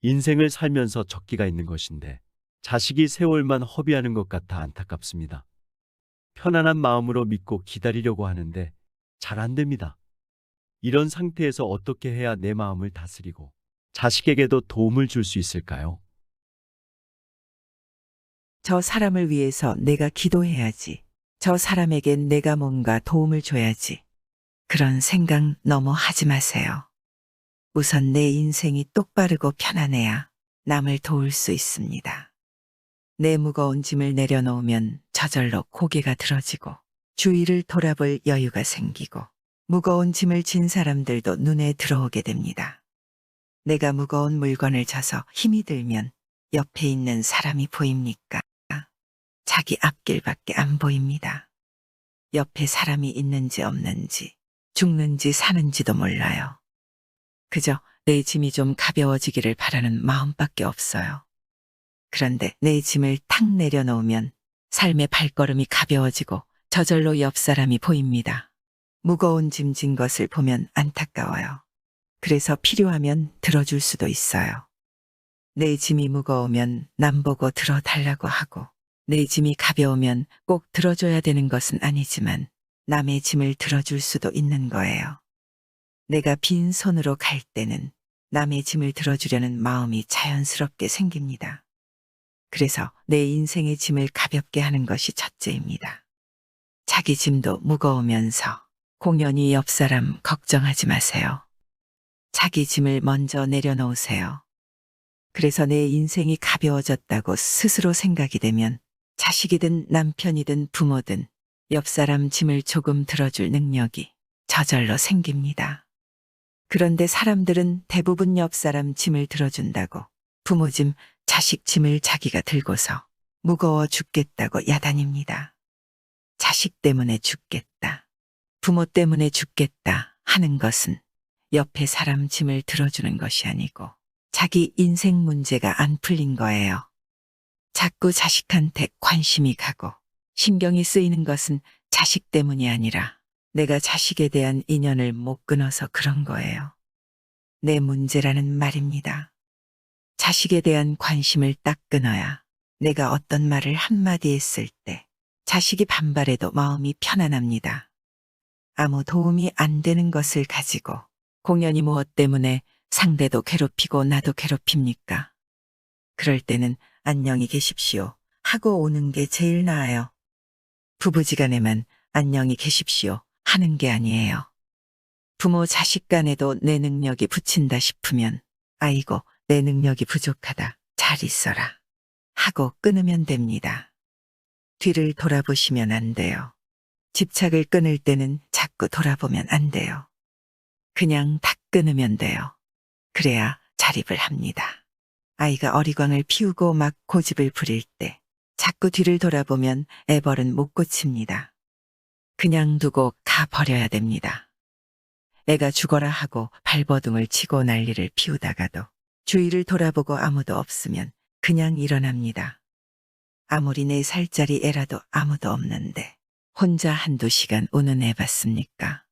인생을 살면서 적기가 있는 것인데 자식이 세월만 허비하는 것 같아 안타깝습니다. 편안한 마음으로 믿고 기다리려고 하는데 잘 안 됩니다. 이런 상태에서 어떻게 해야 내 마음을 다스리고 자식에게도 도움을 줄 수 있을까요? 저 사람을 위해서 내가 기도해야지. 저 사람에겐 내가 뭔가 도움을 줘야지. 그런 생각 너무 하지 마세요. 우선 내 인생이 똑바르고 편안해야 남을 도울 수 있습니다. 내 무거운 짐을 내려놓으면 저절로 고개가 들어지고 주위를 돌아볼 여유가 생기고 무거운 짐을 진 사람들도 눈에 들어오게 됩니다. 내가 무거운 물건을 져서 힘이 들면 옆에 있는 사람이 보입니까? 자기 앞길밖에 안 보입니다. 옆에 사람이 있는지 없는지, 죽는지 사는지도 몰라요. 그저 내 짐이 좀 가벼워지기를 바라는 마음밖에 없어요. 그런데 내 짐을 탁 내려놓으면 삶의 발걸음이 가벼워지고 저절로 옆 사람이 보입니다. 무거운 짐 진 것을 보면 안타까워요. 그래서 필요하면 들어줄 수도 있어요. 내 짐이 무거우면 남 보고 들어달라고 하고 내 짐이 가벼우면 꼭 들어줘야 되는 것은 아니지만 남의 짐을 들어줄 수도 있는 거예요. 내가 빈손으로 갈 때는 남의 짐을 들어주려는 마음이 자연스럽게 생깁니다. 그래서 내 인생의 짐을 가볍게 하는 것이 첫째입니다. 자기 짐도 무거우면서 공연히 옆 사람 걱정하지 마세요. 자기 짐을 먼저 내려놓으세요. 그래서 내 인생이 가벼워졌다고 스스로 생각이 되면 자식이든 남편이든 부모든 옆 사람 짐을 조금 들어줄 능력이 저절로 생깁니다. 그런데 사람들은 대부분 옆 사람 짐을 들어준다고 부모 짐, 자식 짐을 자기가 들고서 무거워 죽겠다고 야단입니다. 자식 때문에 죽겠다, 부모 때문에 죽겠다 하는 것은 옆에 사람 짐을 들어주는 것이 아니고 자기 인생 문제가 안 풀린 거예요. 자꾸 자식한테 관심이 가고 신경이 쓰이는 것은 자식 때문이 아니라 내가 자식에 대한 인연을 못 끊어서 그런 거예요. 내 문제라는 말입니다. 자식에 대한 관심을 딱 끊어야 내가 어떤 말을 한마디 했을 때 자식이 반발해도 마음이 편안합니다. 아무 도움이 안 되는 것을 가지고 공연히 무엇 때문에 상대도 괴롭히고 나도 괴롭힙니까? 그럴 때는 안녕히 계십시오 하고 오는 게 제일 나아요. 부부지간에만 안녕히 계십시오 하는 게 아니에요. 부모 자식 간에도 내 능력이 붙인다 싶으면 아이고 내 능력이 부족하다 잘 있어라 하고 끊으면 됩니다. 뒤를 돌아보시면 안 돼요. 집착을 끊을 때는 자꾸 돌아보면 안 돼요. 그냥 탁 끊으면 돼요. 그래야 자립을 합니다. 아이가 어리광을 피우고 막 고집을 부릴 때 자꾸 뒤를 돌아보면 애벌은 못 고칩니다. 그냥 두고 가버려야 됩니다. 애가 죽어라 하고 발버둥을 치고 난리를 피우다가도 주위를 돌아보고 아무도 없으면 그냥 일어납니다. 아무리 4살짜리 애라도 아무도 없는데 혼자 한두 시간 우는 애 봤습니까?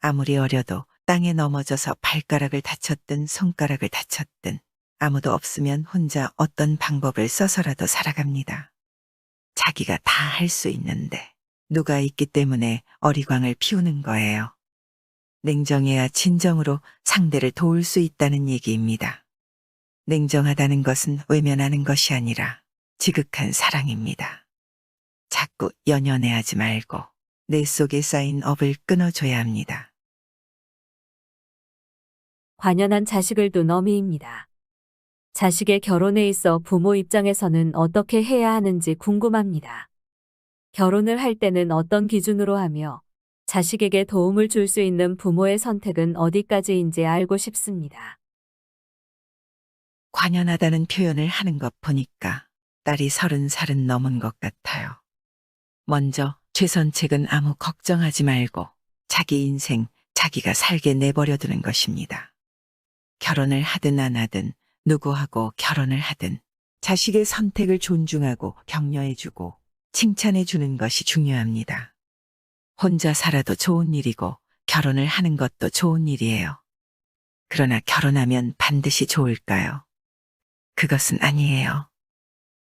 아무리 어려도 땅에 넘어져서 발가락을 다쳤든 손가락을 다쳤든 아무도 없으면 혼자 어떤 방법을 써서라도 살아갑니다. 자기가 다 할 수 있는데 누가 있기 때문에 어리광을 피우는 거예요. 냉정해야 진정으로 상대를 도울 수 있다는 얘기입니다. 냉정하다는 것은 외면하는 것이 아니라 지극한 사랑입니다. 자꾸 연연해하지 말고 내 속에 쌓인 업을 끊어줘야 합니다. 관연한 자식을 둔 어미입니다. 자식의 결혼에 있어 부모 입장에서는 어떻게 해야 하는지 궁금합니다. 결혼을 할 때는 어떤 기준으로 하며 자식에게 도움을 줄 수 있는 부모의 선택은 어디까지인지 알고 싶습니다. 관연하다는 표현을 하는 것 보니까 딸이 30살은 넘은 것 같아요. 먼저 최선책은 아무 걱정하지 말고 자기 인생 자기가 살게 내버려 두는 것입니다. 결혼을 하든 안 하든 누구하고 결혼을 하든 자식의 선택을 존중하고 격려해주고 칭찬해주는 것이 중요합니다. 혼자 살아도 좋은 일이고 결혼을 하는 것도 좋은 일이에요. 그러나 결혼하면 반드시 좋을까요? 그것은 아니에요.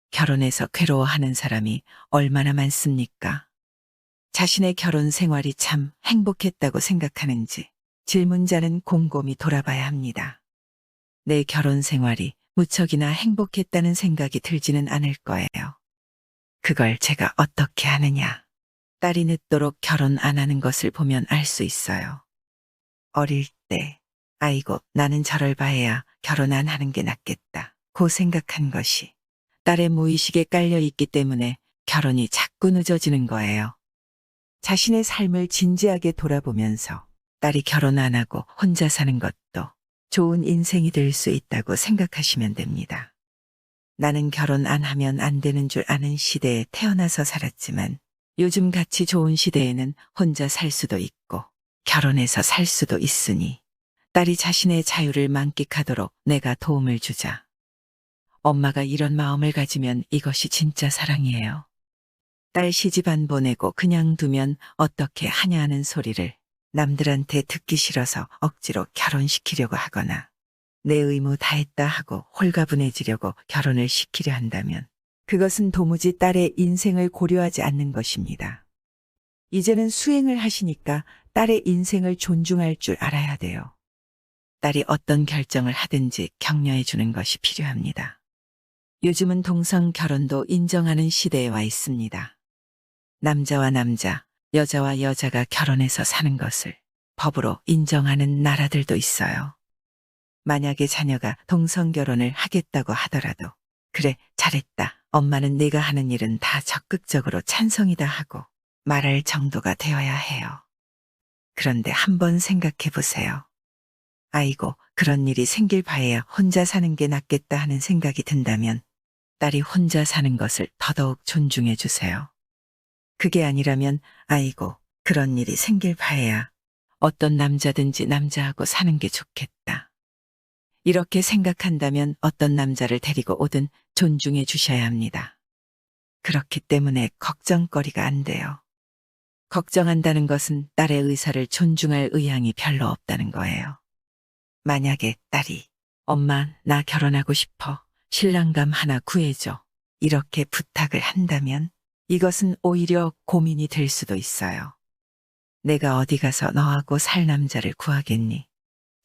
결혼해서 괴로워하는 사람이 얼마나 많습니까? 자신의 결혼 생활이 참 행복했다고 생각하는지 질문자는 곰곰이 돌아봐야 합니다. 내 결혼 생활이 무척이나 행복했다는 생각이 들지는 않을 거예요. 그걸 제가 어떻게 아느냐. 딸이 늦도록 결혼 안 하는 것을 보면 알 수 있어요. 어릴 때, 아이고, 나는 저럴 바에야 결혼 안 하는 게 낫겠다. 고 생각한 것이 딸의 무의식에 깔려 있기 때문에 결혼이 자꾸 늦어지는 거예요. 자신의 삶을 진지하게 돌아보면서 딸이 결혼 안 하고 혼자 사는 것도 좋은 인생이 될 수 있다고 생각하시면 됩니다. 나는 결혼 안 하면 안 되는 줄 아는 시대에 태어나서 살았지만 요즘 같이 좋은 시대에는 혼자 살 수도 있고 결혼해서 살 수도 있으니 딸이 자신의 자유를 만끽하도록 내가 도움을 주자. 엄마가 이런 마음을 가지면 이것이 진짜 사랑이에요. 딸 시집 안 보내고 그냥 두면 어떻게 하냐는 소리를 남들한테 듣기 싫어서 억지로 결혼시키려고 하거나 내 의무 다했다 하고 홀가분해지려고 결혼을 시키려 한다면 그것은 도무지 딸의 인생을 고려하지 않는 것입니다. 이제는 수행을 하시니까 딸의 인생을 존중할 줄 알아야 돼요. 딸이 어떤 결정을 하든지 격려해 주는 것이 필요합니다. 요즘은 동성 결혼도 인정하는 시대에 와 있습니다. 남자와 남자, 여자와 여자가 결혼해서 사는 것을 법으로 인정하는 나라들도 있어요. 만약에 자녀가 동성 결혼을 하겠다고 하더라도 그래, 잘했다. 엄마는 네가 하는 일은 다 적극적으로 찬성이다 하고 말할 정도가 되어야 해요. 그런데 한번 생각해 보세요. 아이고, 그런 일이 생길 바에야 혼자 사는 게 낫겠다 하는 생각이 든다면 딸이 혼자 사는 것을 더더욱 존중해 주세요. 그게 아니라면 아이고, 그런 일이 생길 바에야 어떤 남자든지 남자하고 사는 게 좋겠다. 이렇게 생각한다면 어떤 남자를 데리고 오든 존중해 주셔야 합니다. 그렇기 때문에 걱정거리가 안 돼요. 걱정한다는 것은 딸의 의사를 존중할 의향이 별로 없다는 거예요. 만약에 딸이 엄마, 나 결혼하고 싶어. 신랑감 하나 구해줘. 이렇게 부탁을 한다면 이것은 오히려 고민이 될 수도 있어요. 내가 어디 가서 너하고 살 남자를 구하겠니?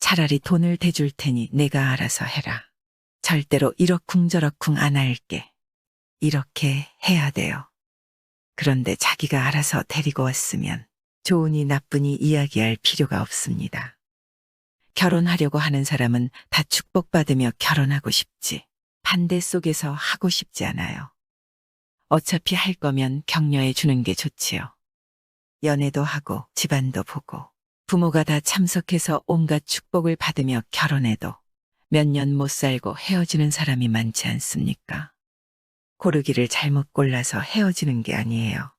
차라리 돈을 대줄 테니 내가 알아서 해라. 절대로 이러쿵저러쿵 안 할게. 이렇게 해야 돼요. 그런데 자기가 알아서 데리고 왔으면 좋으니 나쁘니 이야기할 필요가 없습니다. 결혼하려고 하는 사람은 다 축복받으며 결혼하고 싶지. 반대 속에서 하고 싶지 않아요. 어차피 할 거면 격려해 주는 게 좋지요. 연애도 하고 집안도 보고 부모가 다 참석해서 온갖 축복을 받으며 결혼해도 몇 년 못 살고 헤어지는 사람이 많지 않습니까? 고르기를 잘못 골라서 헤어지는 게 아니에요.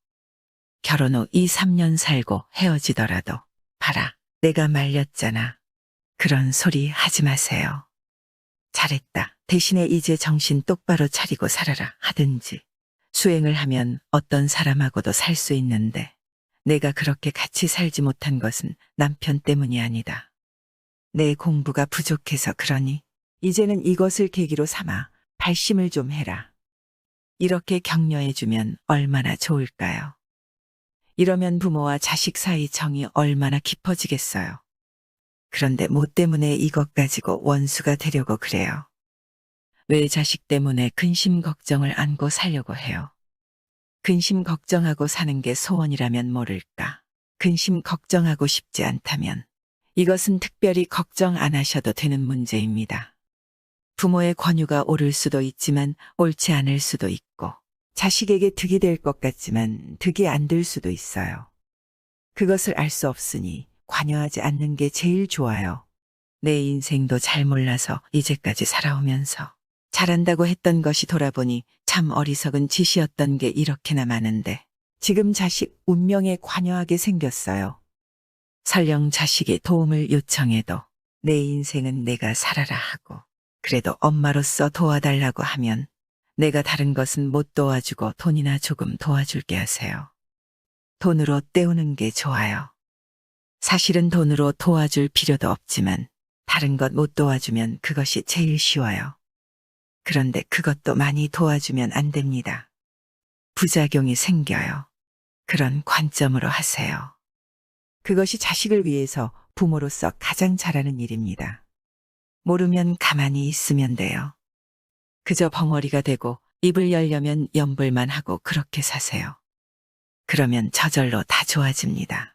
결혼 후 2, 3년 살고 헤어지더라도 봐라, 내가 말렸잖아. 그런 소리 하지 마세요. 잘했다. 대신에 이제 정신 똑바로 차리고 살아라 하든지 수행을 하면 어떤 사람하고도 살 수 있는데 내가 그렇게 같이 살지 못한 것은 남편 때문이 아니다. 내 공부가 부족해서 그러니 이제는 이것을 계기로 삼아 발심을 좀 해라. 이렇게 격려해주면 얼마나 좋을까요? 이러면 부모와 자식 사이 정이 얼마나 깊어지겠어요. 그런데 뭐 때문에 이것 가지고 원수가 되려고 그래요. 왜 자식 때문에 근심 걱정을 안고 살려고 해요? 근심 걱정하고 사는 게 소원이라면 모를까. 근심 걱정하고 싶지 않다면 이것은 특별히 걱정 안 하셔도 되는 문제입니다. 부모의 권유가 옳을 수도 있지만 옳지 않을 수도 있고 자식에게 득이 될 것 같지만 득이 안 될 수도 있어요. 그것을 알 수 없으니 관여하지 않는 게 제일 좋아요. 내 인생도 잘 몰라서 이제까지 살아오면서 잘한다고 했던 것이 돌아보니 참 어리석은 짓이었던 게 이렇게나 많은데 지금 자식 운명에 관여하게 생겼어요. 설령 자식이 도움을 요청해도 내 인생은 내가 살아라 하고 그래도 엄마로서 도와달라고 하면 내가 다른 것은 못 도와주고 돈이나 조금 도와줄게 하세요. 돈으로 때우는 게 좋아요. 사실은 돈으로 도와줄 필요도 없지만 다른 것 못 도와주면 그것이 제일 쉬워요. 그런데 그것도 많이 도와주면 안 됩니다. 부작용이 생겨요. 그런 관점으로 하세요. 그것이 자식을 위해서 부모로서 가장 잘하는 일입니다. 모르면 가만히 있으면 돼요. 그저 벙어리가 되고 입을 열려면 연불만 하고 그렇게 사세요. 그러면 저절로 다 좋아집니다.